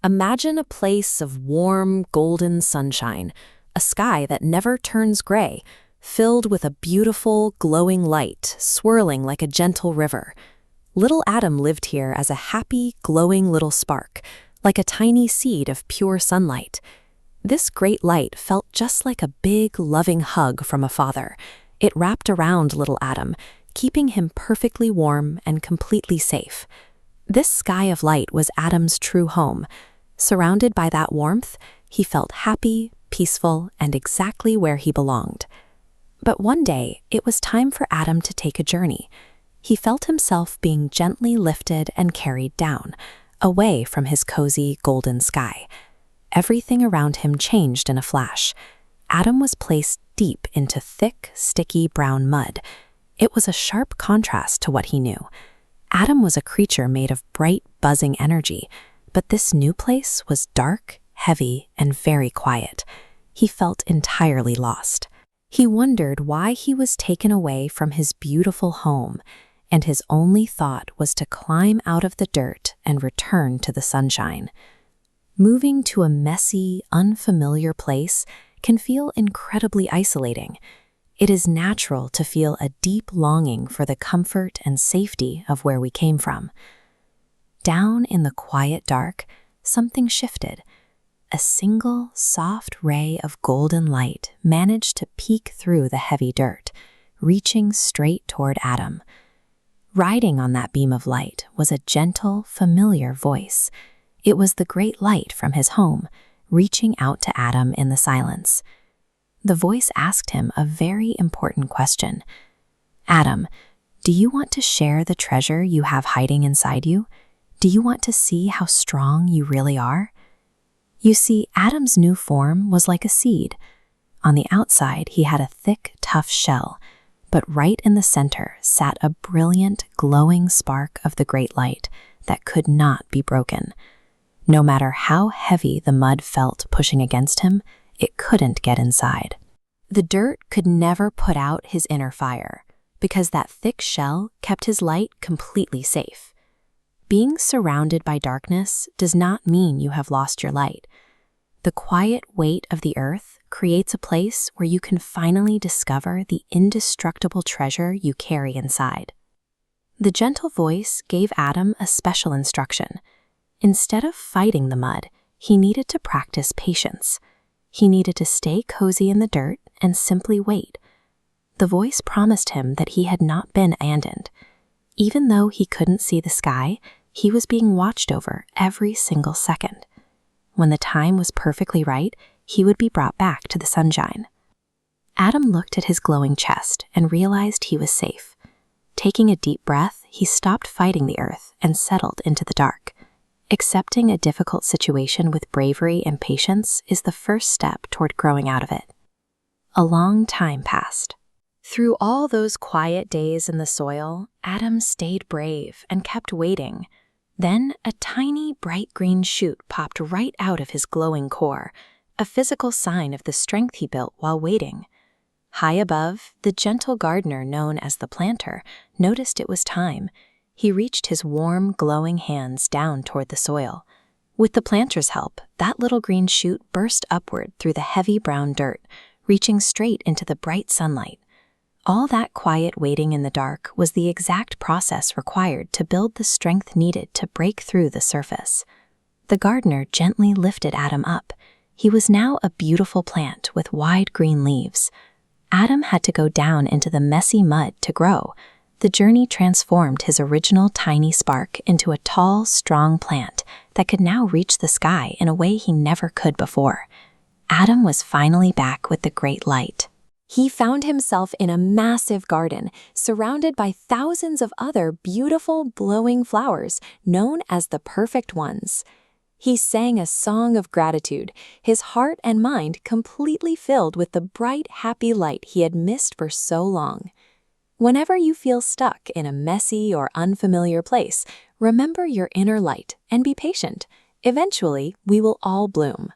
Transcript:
Imagine a place of warm, golden sunshine, a sky that never turns gray, filled with a beautiful, glowing light swirling like a gentle river. Little Adam lived here as a happy, glowing little spark, like a tiny seed of pure sunlight. This great light felt just like a big, loving hug from a father. It wrapped around little Adam, keeping him perfectly warm and completely safe. This sky of light was Adam's true home. Surrounded by that warmth, he felt happy, peaceful, and exactly where he belonged. But one day, it was time for Adam to take a journey. He felt himself being gently lifted and carried down, away from his cozy, golden sky. Everything around him changed in a flash. Adam was placed deep into thick, sticky brown mud. It was a sharp contrast to what he knew. Adam was a creature made of bright, buzzing energy, but this new place was dark, heavy, and very quiet. He felt entirely lost. He wondered why he was taken away from his beautiful home, and his only thought was to climb out of the dirt and return to the sunshine. Moving to a messy, unfamiliar place can feel incredibly isolating. It is natural to feel a deep longing for the comfort and safety of where we came from. Down in the quiet dark, something shifted. A single, soft ray of golden light managed to peek through the heavy dirt, reaching straight toward Adam. Riding on that beam of light was a gentle, familiar voice. It was the great light from his home, reaching out to Adam in the silence. The voice asked him a very important question. "Adam, do you want to share the treasure you have hiding inside you? Do you want to see how strong you really are?" You see, Adam's new form was like a seed. On the outside, he had a thick, tough shell, but right in the center sat a brilliant, glowing spark of the great light that could not be broken. No matter how heavy the mud felt pushing against him, it couldn't get inside. The dirt could never put out his inner fire, because that thick shell kept his light completely safe. Being surrounded by darkness does not mean you have lost your light. The quiet weight of the earth creates a place where you can finally discover the indestructible treasure you carry inside. The gentle voice gave Adam a special instruction. Instead of fighting the mud, he needed to practice patience. He needed to stay cozy in the dirt and simply wait. The voice promised him that he had not been abandoned. Even though he couldn't see the sky, he was being watched over every single second. When the time was perfectly right, he would be brought back to the sunshine. Adam looked at his glowing chest and realized he was safe. Taking a deep breath, he stopped fighting the earth and settled into the dark. Accepting a difficult situation with bravery and patience is the first step toward growing out of it. A long time passed. Through all those quiet days in the soil, Adam stayed brave and kept waiting. Then a tiny, bright green shoot popped right out of his glowing core, a physical sign of the strength he built while waiting. High above, the gentle gardener known as the planter noticed it was time. He reached his warm, glowing hands down toward the soil. With the planter's help, that little green shoot burst upward through the heavy brown dirt, reaching straight into the bright sunlight. All that quiet waiting in the dark was the exact process required to build the strength needed to break through the surface. The gardener gently lifted Adam up. He was now a beautiful plant with wide green leaves. Adam had to go down into the messy mud to grow. The journey transformed his original tiny spark into a tall, strong plant that could now reach the sky in a way he never could before. Adam was finally back with the great light. He found himself in a massive garden, surrounded by thousands of other beautiful, glowing flowers, known as the perfect ones. He sang a song of gratitude, his heart and mind completely filled with the bright, happy light he had missed for so long. Whenever you feel stuck in a messy or unfamiliar place, remember your inner light and be patient. Eventually, we will all bloom.